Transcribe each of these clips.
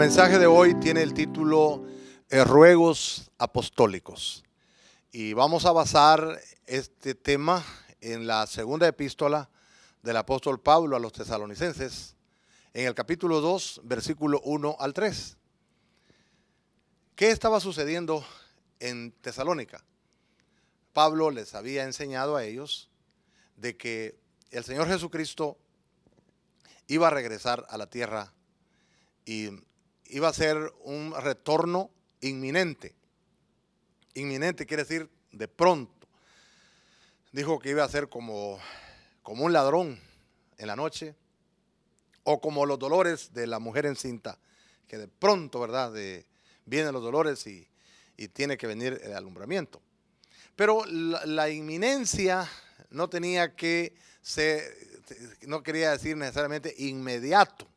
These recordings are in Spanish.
mensaje de hoy tiene el título Ruegos Apostólicos. Y vamos a basar este tema en la segunda epístola del apóstol Pablo a los tesalonicenses, en el capítulo 2, versículo 1 al 3. ¿Qué estaba sucediendo en Tesalónica? Pablo les había enseñado a ellos de que el Señor Jesucristo iba a regresar a la tierra y iba a ser un retorno inminente. Inminente quiere decir de pronto. Dijo que iba a ser como un ladrón en la noche, o como los dolores de la mujer encinta, que de pronto, ¿verdad?, vienen los dolores y tiene que venir el alumbramiento. Pero la inminencia no tenía que ser, no quería decir necesariamente inmediato,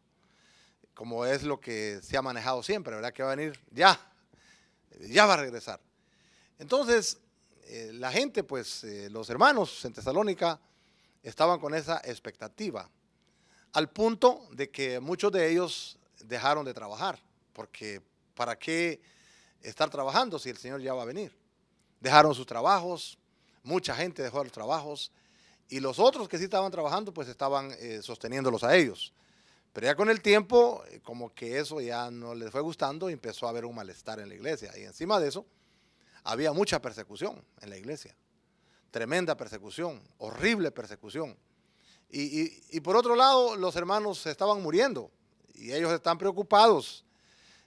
como es lo que se ha manejado siempre, ¿verdad? Que va a venir ya va a regresar. Entonces, la gente, pues, los hermanos en Tesalónica estaban con esa expectativa, al punto de que muchos de ellos dejaron de trabajar, porque ¿para qué estar trabajando si el Señor ya va a venir? Dejaron sus trabajos, mucha gente dejó los trabajos, y los otros que sí estaban trabajando, pues estaban sosteniéndolos a ellos. Pero ya con el tiempo, como que eso ya no les fue gustando y empezó a haber un malestar en la iglesia. Y encima de eso, había mucha persecución en la iglesia. Tremenda persecución, horrible persecución. Y por otro lado, los hermanos se estaban muriendo y ellos están preocupados.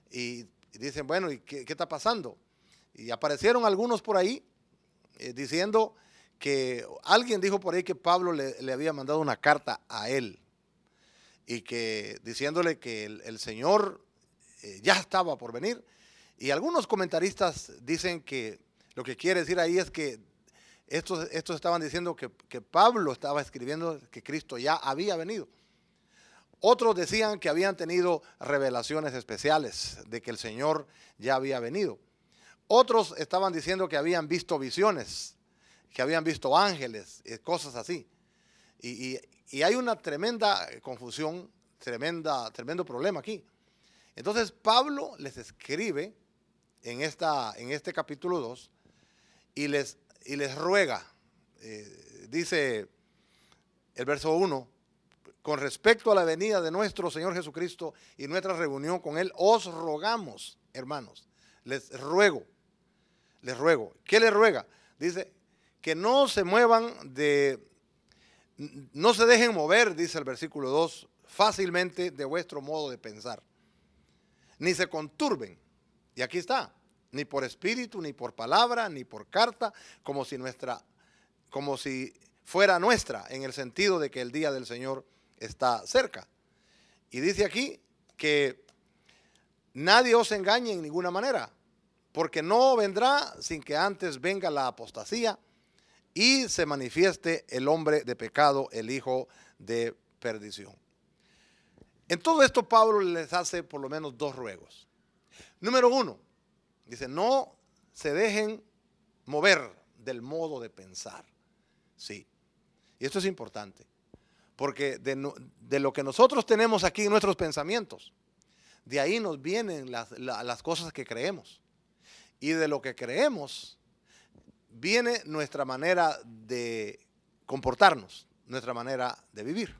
Y dicen, bueno, ¿y qué está pasando? Y aparecieron algunos por ahí diciendo que alguien dijo por ahí que Pablo le había mandado una carta a él, y que diciéndole que el Señor ya estaba por venir. Y algunos comentaristas dicen que lo que quiere decir ahí es que estos estaban diciendo que Pablo estaba escribiendo que Cristo ya había venido. Otros decían que habían tenido revelaciones especiales de que el Señor ya había venido. Otros estaban diciendo que habían visto visiones, que habían visto ángeles, cosas así. Y hay una tremenda confusión, tremendo problema aquí. Entonces Pablo les escribe en este capítulo 2 y les ruega, dice el verso 1, con respecto a la venida de nuestro Señor Jesucristo y nuestra reunión con Él, os rogamos, hermanos, les ruego. ¿Qué les ruega? Dice que no se muevan no se dejen mover, dice el versículo 2, fácilmente de vuestro modo de pensar, ni se conturben, y aquí está, ni por espíritu, ni por palabra, ni por carta, como si fuera nuestra, en el sentido de que el día del Señor está cerca. Y dice aquí que nadie os engañe en ninguna manera, porque no vendrá sin que antes venga la apostasía y se manifieste el hombre de pecado, el hijo de perdición. En todo esto Pablo les hace por lo menos dos ruegos. Número 1, dice, no se dejen mover del modo de pensar. Sí, y esto es importante, porque de lo que nosotros tenemos aquí en nuestros pensamientos, de ahí nos vienen las cosas que creemos. Y de lo que creemos viene nuestra manera de comportarnos, nuestra manera de vivir.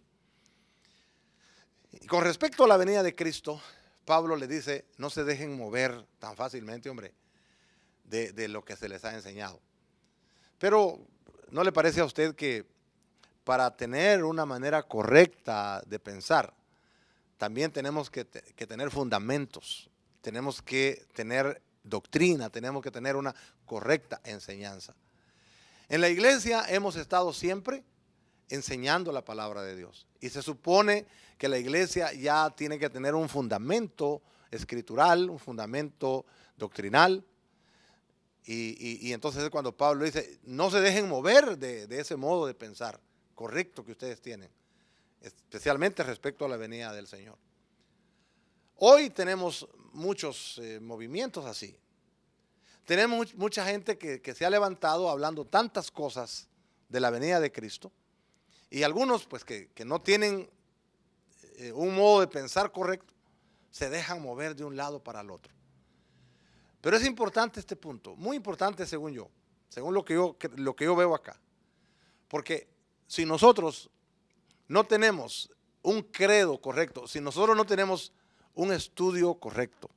Y con respecto a la venida de Cristo, Pablo le dice, no se dejen mover tan fácilmente, hombre, de lo que se les ha enseñado. Pero, ¿no le parece a usted que para tener una manera correcta de pensar, también tenemos que tener fundamentos, tenemos que tener doctrina, tenemos que tener una correcta enseñanza? En la iglesia hemos estado siempre enseñando la palabra de Dios, y se supone que la iglesia ya tiene que tener un fundamento escritural, un fundamento doctrinal, y entonces es cuando Pablo dice, no se dejen mover de ese modo de pensar correcto que ustedes tienen, especialmente respecto a la venida del Señor. Hoy tenemos muchos movimientos así. Tenemos mucha gente que se ha levantado hablando tantas cosas de la venida de Cristo, y algunos pues que no tienen un modo de pensar correcto, se dejan mover de un lado para el otro. Pero es importante este punto, muy importante según yo, según lo que yo veo acá. Porque si nosotros no tenemos un credo correcto, si nosotros no tenemos un estudio correcto,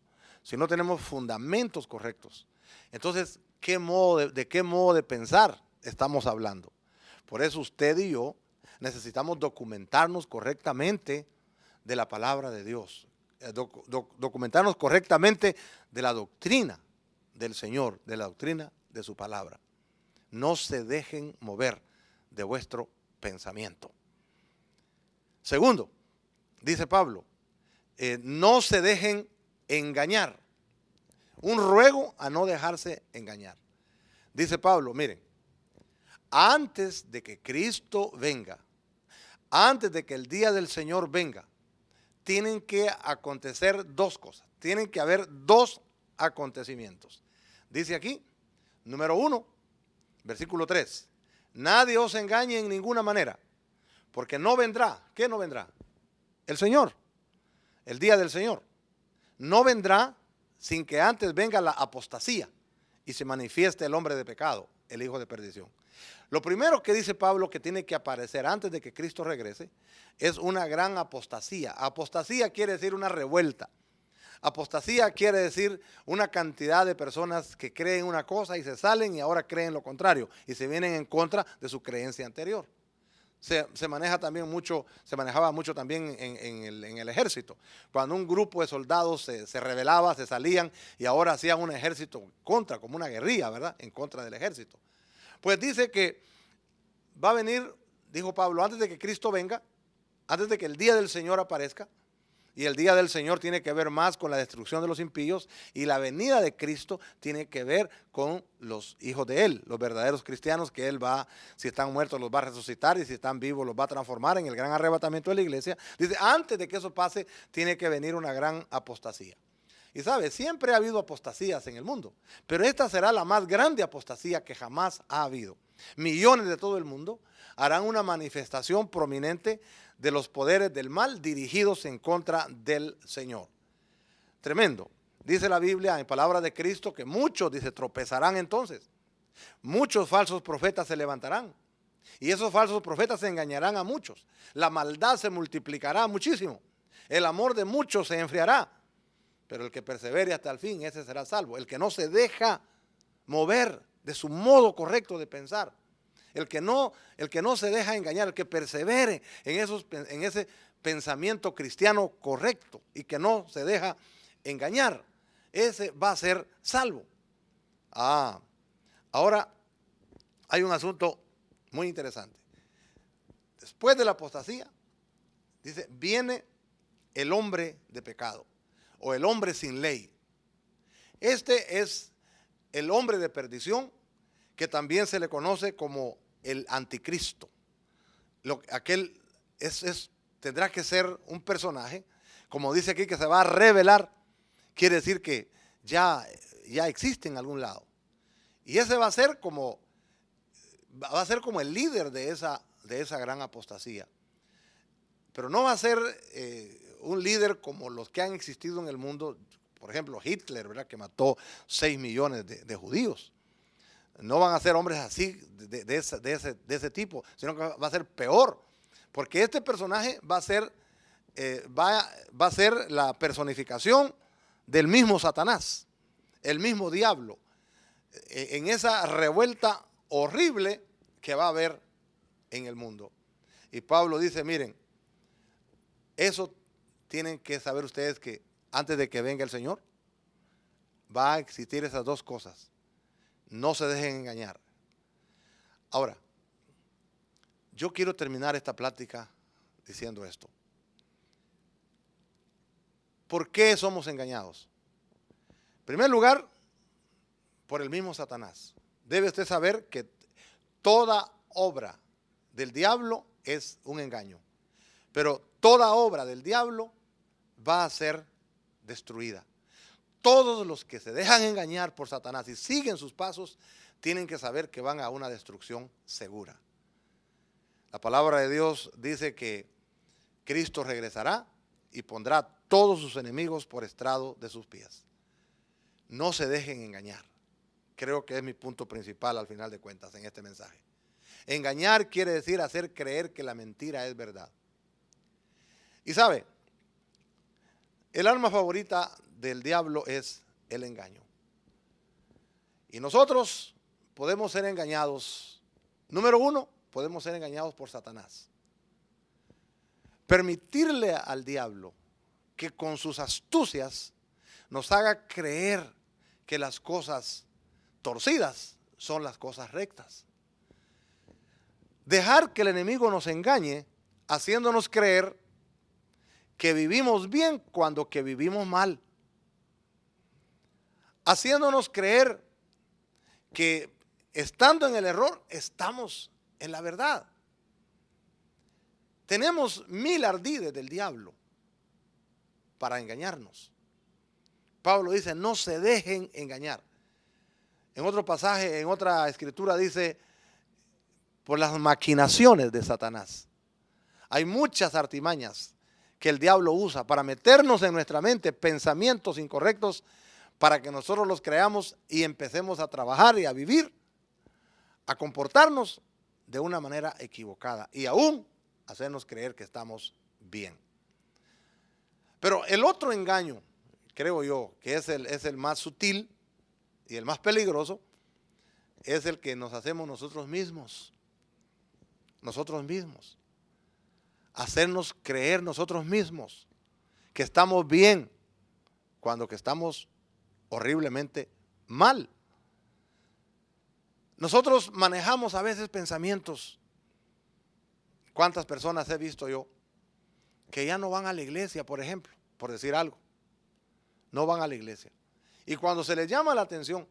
si no tenemos fundamentos correctos, entonces, ¿de qué modo de pensar estamos hablando? Por eso usted y yo necesitamos documentarnos correctamente de la palabra de Dios, documentarnos correctamente de la doctrina del Señor, de la doctrina de su palabra. No se dejen mover de vuestro pensamiento. Segundo, dice Pablo, no se dejen engañar. Un ruego a no dejarse engañar. Dice Pablo, miren, antes de que Cristo venga, antes de que el día del Señor venga, tienen que acontecer dos cosas. Tienen que haber dos acontecimientos. Dice aquí, número 1, versículo 3. Nadie os engañe en ninguna manera, porque no vendrá. ¿Qué no vendrá? El Señor, el día del Señor. No vendrá sin que antes venga la apostasía y se manifieste el hombre de pecado, el hijo de perdición. Lo primero que dice Pablo que tiene que aparecer antes de que Cristo regrese es una gran apostasía. Apostasía quiere decir una revuelta. Apostasía quiere decir una cantidad de personas que creen una cosa y se salen y ahora creen lo contrario y se vienen en contra de su creencia anterior. Se manejaba mucho también en el ejército. Cuando un grupo de soldados se rebelaba, se salían y ahora hacían un ejército como una guerrilla, ¿verdad? En contra del ejército. Pues dice que va a venir, dijo Pablo, antes de que Cristo venga, antes de que el día del Señor aparezca, y el día del Señor tiene que ver más con la destrucción de los impíos, y la venida de Cristo tiene que ver con los hijos de Él, los verdaderos cristianos que Él va, si están muertos los va a resucitar y si están vivos los va a transformar en el gran arrebatamiento de la iglesia. Dice, antes de que eso pase, tiene que venir una gran apostasía. Y sabe, siempre ha habido apostasías en el mundo, pero esta será la más grande apostasía que jamás ha habido. Millones de todo el mundo harán una manifestación prominente de los poderes del mal dirigidos en contra del Señor. Tremendo. Dice la Biblia en palabras de Cristo que muchos, dice, tropezarán entonces. Muchos falsos profetas se levantarán. Y esos falsos profetas engañarán a muchos. La maldad se multiplicará muchísimo. El amor de muchos se enfriará. Pero el que persevere hasta el fin, ese será salvo. El que no se deja mover de su modo correcto de pensar. El que no se deja engañar, el que persevere en ese pensamiento cristiano correcto y que no se deja engañar, ese va a ser salvo. Ahora hay un asunto muy interesante. Después de la apostasía, dice, viene el hombre de pecado o el hombre sin ley. Este es el hombre de perdición, que también se le conoce como el anticristo. Tendrá que ser un personaje, como dice aquí, que se va a revelar. Quiere decir que ya existe en algún lado. Y ese va a ser como el líder de esa gran apostasía. Pero no va a ser un líder como los que han existido en el mundo. Por ejemplo, Hitler, ¿verdad?, que mató 6 millones de judíos. No van a ser hombres así, de ese tipo, sino que va a ser peor. Porque este personaje va a ser la personificación del mismo Satanás, el mismo diablo, en esa revuelta horrible que va a haber en el mundo. Y Pablo dice, miren, eso tienen que saber ustedes, que antes de que venga el Señor, va a existir esas dos cosas. No se dejen engañar. Ahora, yo quiero terminar esta plática diciendo esto. ¿Por qué somos engañados? En primer lugar, por el mismo Satanás. Debe usted saber que toda obra del diablo es un engaño. Pero toda obra del diablo va a ser destruida. Todos los que se dejan engañar por Satanás y siguen sus pasos, tienen que saber que van a una destrucción segura. La palabra de Dios dice que Cristo regresará y pondrá todos sus enemigos por estrado de sus pies. No se dejen engañar. Creo que es mi punto principal al final de cuentas en este mensaje. Engañar quiere decir hacer creer que la mentira es verdad. Y sabe, el arma favorita del diablo es el engaño. Y nosotros podemos ser engañados. Número uno, podemos ser engañados por Satanás. Permitirle al diablo que con sus astucias nos haga creer que las cosas torcidas son las cosas rectas. Dejar que el enemigo nos engañe haciéndonos creer que vivimos bien cuando que vivimos mal. Haciéndonos creer que estando en el error estamos en la verdad. Tenemos 1000 ardides del diablo para engañarnos. Pablo dice, no se dejen engañar. En otro pasaje, en otra escritura dice, por las maquinaciones de Satanás. Hay muchas artimañas que el diablo usa para meternos en nuestra mente pensamientos incorrectos para que nosotros los creamos y empecemos a trabajar y a vivir, a comportarnos de una manera equivocada y aún hacernos creer que estamos bien. Pero el otro engaño, creo yo, que es el más sutil y el más peligroso, es el que nos hacemos nosotros mismos. Nosotros mismos. Hacernos creer nosotros mismos que estamos bien cuando que estamos horriblemente mal. Nosotros manejamos a veces pensamientos. ¿Cuántas personas he visto yo que ya no van a la iglesia, por ejemplo, por decir algo? No van a la iglesia. Y cuando se les llama la atención,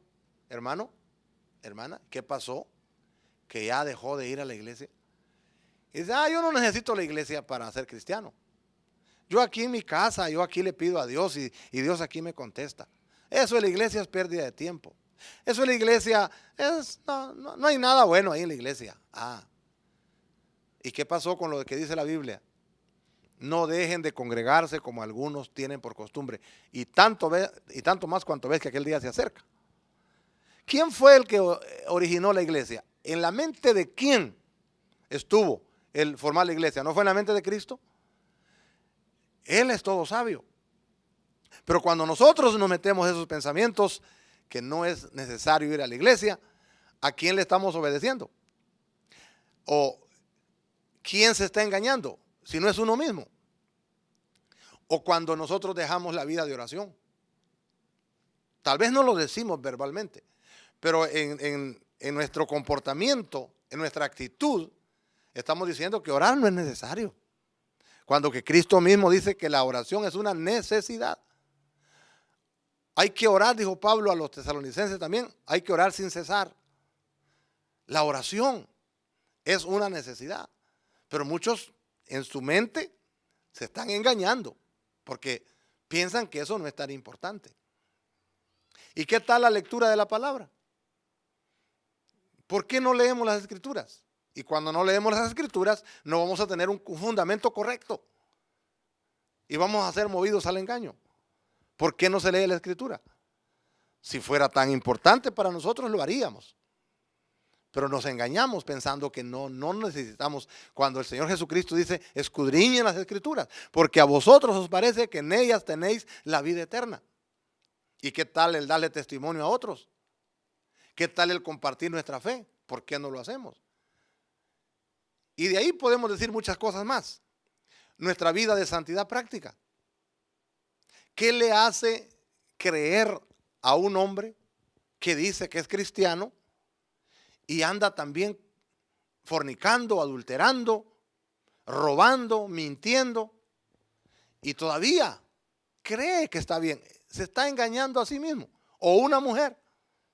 hermano, hermana, ¿qué pasó? Que ya dejó de ir a la iglesia. Y dice, yo no necesito la iglesia para ser cristiano. Yo aquí en mi casa, yo aquí le pido a Dios y Dios aquí me contesta. Eso de la iglesia es pérdida de tiempo. Eso de la iglesia, no hay nada bueno ahí en la iglesia. ¿Y qué pasó con lo que dice la Biblia? No dejen de congregarse como algunos tienen por costumbre. Y tanto más cuanto ves que aquel día se acerca. ¿Quién fue el que originó la iglesia? ¿En la mente de quién estuvo el formar la iglesia? ¿No fue en la mente de Cristo? Él es todo sabio. Pero cuando nosotros nos metemos esos pensamientos que no es necesario ir a la iglesia, ¿a quién le estamos obedeciendo? ¿O quién se está engañando? Si no es uno mismo. O cuando nosotros dejamos la vida de oración. Tal vez no lo decimos verbalmente, pero en nuestro comportamiento, en nuestra actitud, estamos diciendo que orar no es necesario. Cuando que Cristo mismo dice que la oración es una necesidad. Hay que orar, dijo Pablo a los tesalonicenses también, hay que orar sin cesar. La oración es una necesidad, pero muchos en su mente se están engañando porque piensan que eso no es tan importante. ¿Y qué tal la lectura de la palabra? ¿Por qué no leemos las escrituras? Y cuando no leemos las escrituras no vamos a tener un fundamento correcto y vamos a ser movidos al engaño. ¿Por qué no se lee la escritura? Si fuera tan importante para nosotros lo haríamos. Pero nos engañamos pensando que no necesitamos. Cuando el Señor Jesucristo dice, escudriñen las escrituras, porque a vosotros os parece que en ellas tenéis la vida eterna. ¿Y qué tal el darle testimonio a otros? ¿Qué tal el compartir nuestra fe? ¿Por qué no lo hacemos? Y de ahí podemos decir muchas cosas más. Nuestra vida de santidad práctica. ¿Qué le hace creer a un hombre que dice que es cristiano y anda también fornicando, adulterando, robando, mintiendo y todavía cree que está bien? Se está engañando a sí mismo. O una mujer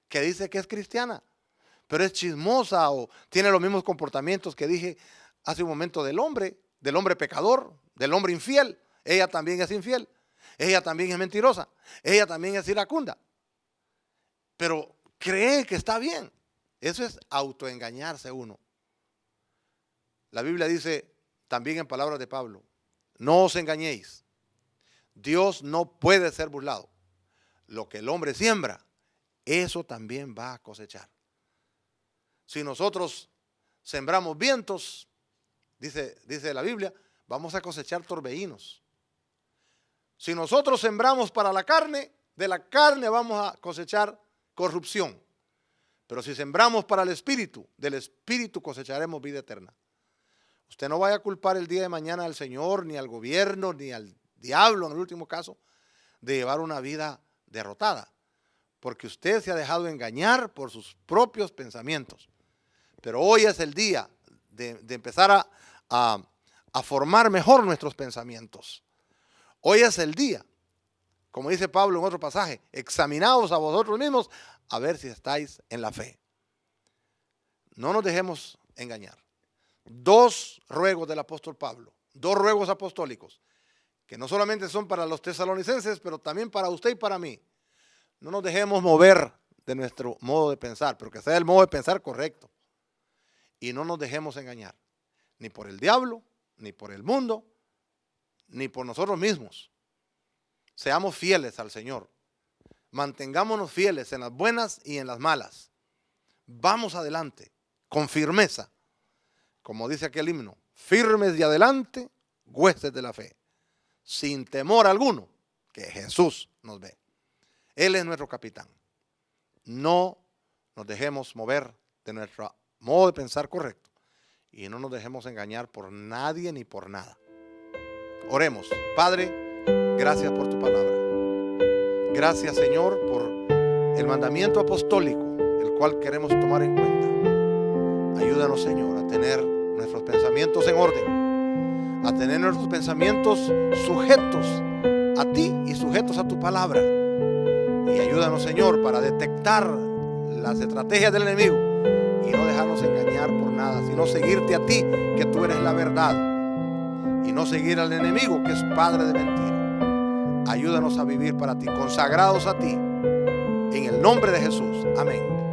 que dice que es cristiana, pero es chismosa o tiene los mismos comportamientos que dije hace un momento del hombre pecador, del hombre infiel. Ella también es infiel. Ella también es mentirosa. Ella también es iracunda. Pero cree que está bien. Eso es autoengañarse uno. La Biblia dice también en palabras de Pablo, no os engañéis. Dios no puede ser burlado. Lo que el hombre siembra, eso también va a cosechar. Si nosotros sembramos vientos, dice la Biblia, vamos a cosechar torbellinos. Si nosotros sembramos para la carne, de la carne vamos a cosechar corrupción. Pero si sembramos para el Espíritu, del Espíritu cosecharemos vida eterna. Usted no vaya a culpar el día de mañana al Señor, ni al gobierno, ni al diablo, en el último caso, de llevar una vida derrotada. Porque usted se ha dejado engañar por sus propios pensamientos. Pero hoy es el día de empezar a formar mejor nuestros pensamientos. Hoy es el día, como dice Pablo en otro pasaje, examinaos a vosotros mismos a ver si estáis en la fe. No nos dejemos engañar. 2 ruegos del apóstol Pablo, 2 ruegos apostólicos, que no solamente son para los tesalonicenses, pero también para usted y para mí. No nos dejemos mover de nuestro modo de pensar, pero que sea el modo de pensar correcto. Y no nos dejemos engañar, ni por el diablo, ni por el mundo, ni por nosotros mismos. Seamos fieles al Señor. Mantengámonos fieles en las buenas y en las malas. Vamos adelante, con firmeza. Como dice aquel himno, firmes y adelante, huestes de la fe. Sin temor alguno, que Jesús nos ve. Él es nuestro capitán. No nos dejemos mover de nuestro modo de pensar correcto. Y no nos dejemos engañar por nadie ni por nada. Oremos. Padre, gracias por tu palabra. Gracias, Señor, por el mandamiento apostólico, el cual queremos tomar en cuenta. Ayúdanos, Señor, a tener nuestros pensamientos en orden, a tener nuestros pensamientos sujetos a ti y sujetos a tu palabra. Y ayúdanos, Señor, para detectar las estrategias del enemigo y no dejarnos engañar por nada, sino seguirte a ti, que tú eres la verdad, y no seguir al enemigo, que es padre de mentira. Ayúdanos a vivir para ti, consagrados a ti, en el nombre de Jesús. Amén.